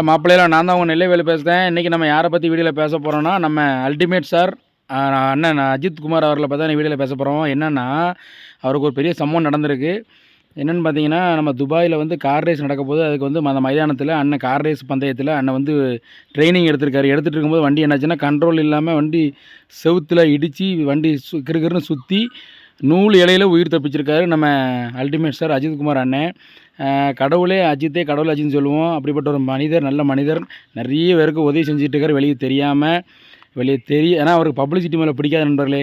மாப்பிள்ளையில நான் தான் உங்கள் நெல்லைவேலு பேசுகிறேன். இன்றைக்கி நம்ம யாரை பற்றி வீடியோவில் பேச போகிறோன்னா, நம்ம அல்டிமேட் சார் அண்ணன் அஜித் குமார் அவர்களை பற்றி தான் வீடியோவில் பேச போகிறோம். என்னென்னா, அவருக்கு ஒரு பெரிய சம்பவம் நடந்திருக்கு. என்னென்னு பார்த்தீங்கன்னா, நம்ம துபாயில் வந்து கார் ரேஸ் நடக்க போது, அதுக்கு வந்து அந்த மைதானத்தில் அண்ணன் கார் ரேஸ் பந்தயத்தில் அண்ணன் வந்து ட்ரைனிங் எடுத்திருக்காரு. எடுத்துகிட்டு இருக்கும்போது வண்டி என்னாச்சுன்னா, கண்ட்ரோல் இல்லாமல் வண்டி செவுத்தில் இடித்து வண்டி கிறுகிறுன்னு சுற்றி நூல் இலையில உயிர் தப்பிச்சிருக்காரு நம்ம அல்டிமேட் சார் அஜித் குமார் அண்ணன். கடவுளே அஜித்தே கடவுள் அஜித்னு சொல்லுவோம். அப்படிப்பட்ட ஒரு மனிதர், நல்ல மனிதர். நிறைய பேருக்கு உதவி செஞ்சுட்டு இருக்காரு வெளியே தெரியாமல். ஏன்னா அவருக்கு பப்ளிசிட்டி மேலே பிடிக்காத நண்பர்களே.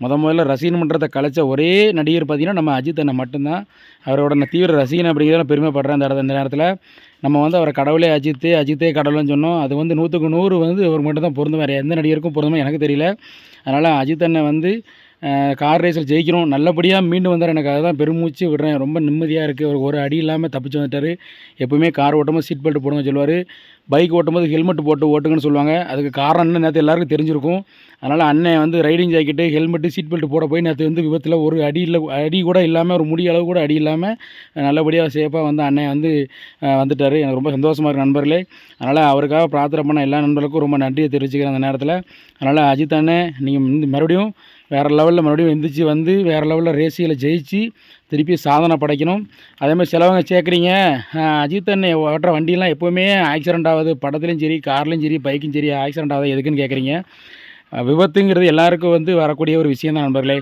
முதல்ல ரசிகன் மன்றத்தை கலைச்ச ஒரே நடிகர் பார்த்திங்கன்னா நம்ம அஜித் அண்ணன் மட்டும்தான். அவரோட நான் தீவிர ரசிகன் அப்படிங்கிறத பெருமைப்படுறேன். இந்த நேரத்தில் நம்ம வந்து அவரை கடவுளே அஜித்தே கடவுள்னு சொன்னோம். அது வந்து 100க்கு 100 வந்து அவர் மட்டும் தான் பொருந்தும். வேறு எந்த நடிகருக்கும் பொருந்துமா எனக்கு தெரியல. அதனால் அஜித் அண்ணன் வந்து கார் ரேஸில் ஜெயிக்கணும், நல்லபடியாக மீண்டு வந்தார். எனக்கு அதுதான் பெருமூச்சு விடுறேன். ரொம்ப நிம்மதியாக இருக்குது. ஒரு அடி இல்லாமல் தப்பிச்சு வந்துட்டார். எப்போவுமே கார் ஓட்டும்போது சீட் பெல்ட் போடுங்க சொல்லுவார். பைக் ஓட்டும்போது ஹெல்மெட் போட்டு ஓட்டுங்கன்னு சொல்லுவாங்க. அதுக்கு காரணம் என்ன நேற்று எல்லாருக்கும் தெரிஞ்சிருக்கும். அதனால் அண்ணன் வந்து riding jacket, helmet, seat belt போட போய் நேற்று வந்து விபத்தில் ஒரு அடி கூட இல்லாமல், ஒரு முடி அளவு கூட அடி இல்லாமல் நல்லபடியாக சேஃபாக வந்து அண்ணன் வந்து வந்துட்டார். எனக்கு ரொம்ப சந்தோஷமாக இருக்குது நண்பர்களே. அதனால் அவருக்காக பிரார்த்தனை பண்ண எல்லா நண்பர்களுக்கும் ரொம்ப நன்றியை தெரிவிச்சுக்கிறேன் அந்த நேரத்தில். அதனால் அஜித் அண்ணன் நீங்கள் மறுபடியும் வேறு லெவலில் மறுபடியும் எந்திரிச்சு வந்து வேறு லெவலில் ரேசியில் ஜெயிச்சு திருப்பி சாதனை படைக்கணும். அதேமாதிரி சிலவங்க சேர்க்குறீங்க, அஜித் அண்ணன் ஓட்டுற வண்டியெலாம் எப்போவுமே ஆக்சிடென்ட் ஆகுது, படத்துலையும் சரி, கார்லேயும் சரி, பைக்கும் சரி ஆக்சிடென்ட் ஆகுது எதுக்குன்னு கேட்குறீங்க. விபத்துங்கிறது எல்லாருக்கும் வந்து வரக்கூடிய ஒரு விஷயம் தான் நண்பர்களே.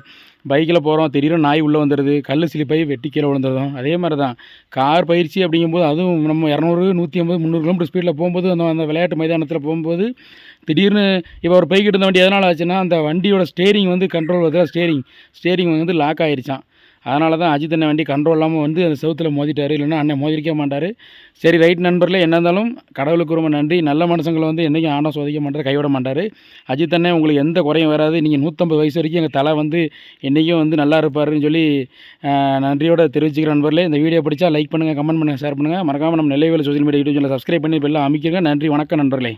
பைக்கில் போகிறோம், திடீர்னு நாய் உள்ளே வந்துடுது, கல் சிலிப்பாகி வெட்டி கீழே விழுந்துடும். அதே மாதிரி தான் கார் பயிற்சி அப்படிங்கும்போது, அதுவும் நம்ம 200, 150, 300 கிலோமீட்டர் ஸ்பீடில் போகும்போது, அந்த விளையாட்டு மைதானத்தில் போகும்போது திடீர்னு இப்போ ஒரு பைக் இருந்த வண்டி எதனால் ஆச்சுன்னா, அந்த வண்டியோட ஸ்டேரிங் வந்து கண்ட்ரோல் வருது. ஸ்டேரிங் வந்து லாக் ஆகிருச்சான். அதனால தான் அஜித் அண்ணன் வண்டி கண்ட்ரோல் இல்லாமல் வந்து அந்த செவுத்தில் மோதிட்டார். இல்லைன்னா அண்ணன் மோதிருக்க மாட்டார். சரி ரைட் நண்பர்களே, என்ன இருந்தாலும் கடவுளுக்கு ரொம்ப நன்றி. நல்ல மனுஷங்களை வந்து என்றைக்கும் ஆணவம் சோதிக்க மாட்டார், கைவிட மாட்டார். அஜித் அண்ணன் உங்களுக்கு எந்த குறையும் வராது. நீங்கள் 150 வயசு வரைக்கும் எங்கள் தலை வந்து என்றைக்கும் வந்து நல்லா இருப்பாருன்னு சொல்லி நன்றியோடு தெரிவிச்சுக்கிற நண்பர்களே. இந்த வீடியோ பிடிச்சா லைக் பண்ணுங்கள், கமெண்ட் பண்ணுங்கள், ஷேர் பண்ணுங்கள். மறக்காமல் நம்ம நெல்லைவேலு சோஷியல் மீடியா யூடியூப் சேனலை சப்ஸ்கிரைப் பண்ணி பெல்லை அமைக்கிறங்க. நன்றி, வணக்கம் நண்பர்களே.